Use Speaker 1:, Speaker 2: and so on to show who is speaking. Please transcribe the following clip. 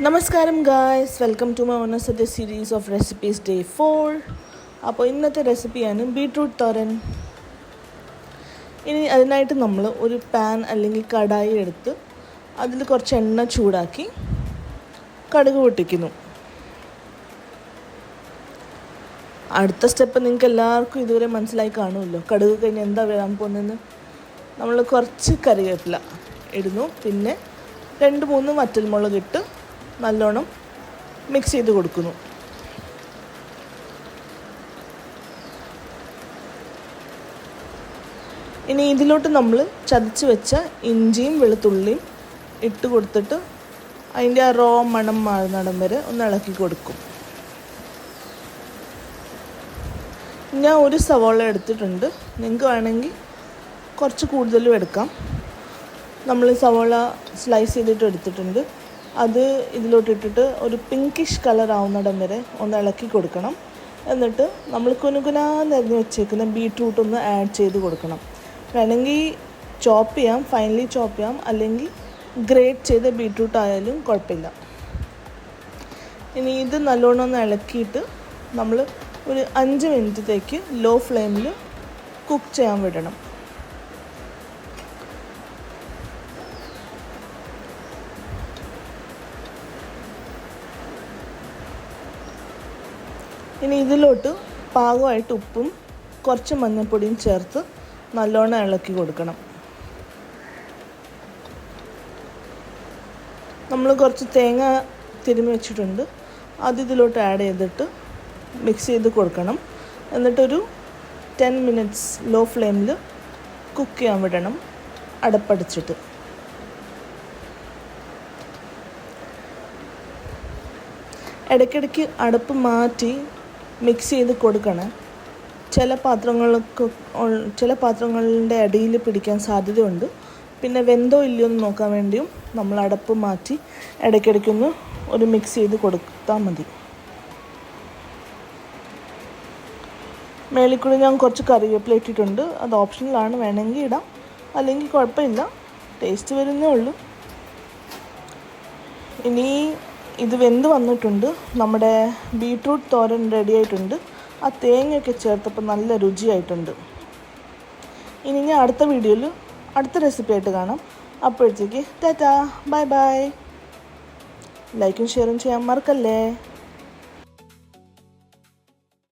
Speaker 1: നമസ്കാരം guys, welcome to my ഓണസദ്യ series of recipes day 4. അപ്പോൾ ഇന്നത്തെ റെസിപ്പിയാണ് ബീട്രൂട്ട് തോരൻ. ഇനി അതിനായിട്ട് നമ്മൾ ഒരു പാൻ അല്ലെങ്കിൽ കടായി എടുത്ത് അതിൽ കുറച്ച് എണ്ണ ചൂടാക്കി കടുക് പൊട്ടിക്കുന്നു. അടുത്ത സ്റ്റെപ്പ് നിങ്ങൾക്ക് എല്ലാവർക്കും ഇതുവരെ മനസ്സിലായി കാണുമല്ലോ. കടുക് കഴിഞ്ഞ് എന്താ വരാൻ പോകുന്നതെന്ന്. നമ്മൾ കുറച്ച് കറിവേപ്പില ഇടുന്നു, പിന്നെ 2-3 വറ്റൽമുളക് ഇട്ട് നല്ലോണം മിക്സ് ചെയ്ത് കൊടുക്കുന്നു. ഇനി ഇതിലോട്ട് നമ്മൾ ചതച്ച് വെച്ച ഇഞ്ചിയും വെളുത്തുള്ളിയും ഇട്ട് കൊടുത്തിട്ട് അതിൻ്റെ ആ റോ മണം മാറുന്നിടം വരെ ഒന്ന് ഇളക്കി കൊടുക്കും. ഞാൻ ഒരു സവാള എടുത്തിട്ടുണ്ട്, നിങ്ങൾക്ക് വേണമെങ്കിൽ കുറച്ച് കൂടുതലും എടുക്കാം. നമ്മൾ സവാള സ്ലൈസ് ചെയ്തിട്ട് എടുത്തിട്ടുണ്ട്. അത് ഇതിലോട്ടിട്ടിട്ട് ഒരു പിങ്കിഷ് കളർ ആവുന്നിടം വരെ ഒന്ന് ഇളക്കി കൊടുക്കണം. എന്നിട്ട് നമ്മൾ കുനുകുനാന്നരിഞ്ഞ് വെച്ചേക്കുന്ന ബീട്രൂട്ട് ഒന്ന് ആഡ് ചെയ്ത് കൊടുക്കണം. വേണമെങ്കിൽ ചോപ്പ് ചെയ്യാം, ഫൈനലി ചോപ്പ് ചെയ്യാം, അല്ലെങ്കിൽ ഗ്രേറ്റ് ചെയ്ത ബീട്രൂട്ട് ആയാലും കുഴപ്പമില്ല. ഇനി ഇത് നല്ലോണം ഒന്ന് ഇളക്കിയിട്ട് നമ്മൾ ഒരു 5 മിനിറ്റത്തേക്ക് ലോ ഫ്ലെയിമിൽ കുക്ക് ചെയ്യാൻ വിടണം. ഇനി ഇതിലോട്ട് പാകമായിട്ട് ഉപ്പും കുറച്ച് മഞ്ഞൾപ്പൊടിയും ചേർത്ത് നല്ലോണം ഇളക്കി കൊടുക്കണം. നമ്മൾ കുറച്ച് തേങ്ങ തിരുമ്മി വെച്ചിട്ടുണ്ട്, അത് ഇതിലോട്ട് ആഡ് ചെയ്തിട്ട് മിക്സ് ചെയ്ത് കൊടുക്കണം. എന്നിട്ടൊരു 10 മിനിറ്റ്സ് ലോ ഫ്ലെയിമിൽ കുക്ക് ചെയ്യാൻ വിടണം, അടപ്പടച്ചിട്ട്. ഇടയ്ക്കിടയ്ക്ക് അടുപ്പ് മാറ്റി മിക്സ് ചെയ്ത് കൊടുക്കണം. ചില പാത്രങ്ങളുടെ അടിയിൽ പിടിക്കാൻ സാധ്യതയുണ്ട്. പിന്നെ വെന്തോ ഇല്ലയോ എന്ന് നോക്കാൻ വേണ്ടിയും നമ്മൾ അടപ്പ് മാറ്റി ഇടയ്ക്കിടയ്ക്കൊന്ന് ഒരു മിക്സ് ചെയ്ത് കൊടുത്താൽ മതി. മേളിൽ കൂടി ഞാൻ കുറച്ച് കറിവേപ്പില ഇട്ടിട്ടുണ്ട്, അത് ഓപ്ഷണലാണ്, വേണമെങ്കിൽ ഇടാം, അല്ലെങ്കിൽ കുഴപ്പമില്ല, ടേസ്റ്റ് വരുന്നേ ഉള്ളൂ. ഇനി ഇത് വെന്ത് വന്നിട്ടുണ്ട്, നമ്മുടെ ബീട്രൂട്ട് തോരൻ റെഡി ആയിട്ടുണ്ട്. ആ തേങ്ങയൊക്കെ ചേർത്തപ്പോൾ നല്ല രുചിയായിട്ടുണ്ട്. ഇനി ഞാൻ അടുത്ത വീഡിയോയിൽ അടുത്ത റെസിപ്പി ആയിട്ട് കാണാം. അപ്പോഴത്തേക്ക് ടാറ്റാ, ബൈ ബൈ. ലൈക്കും ഷെയറും ചെയ്യാൻ മറക്കല്ലേ.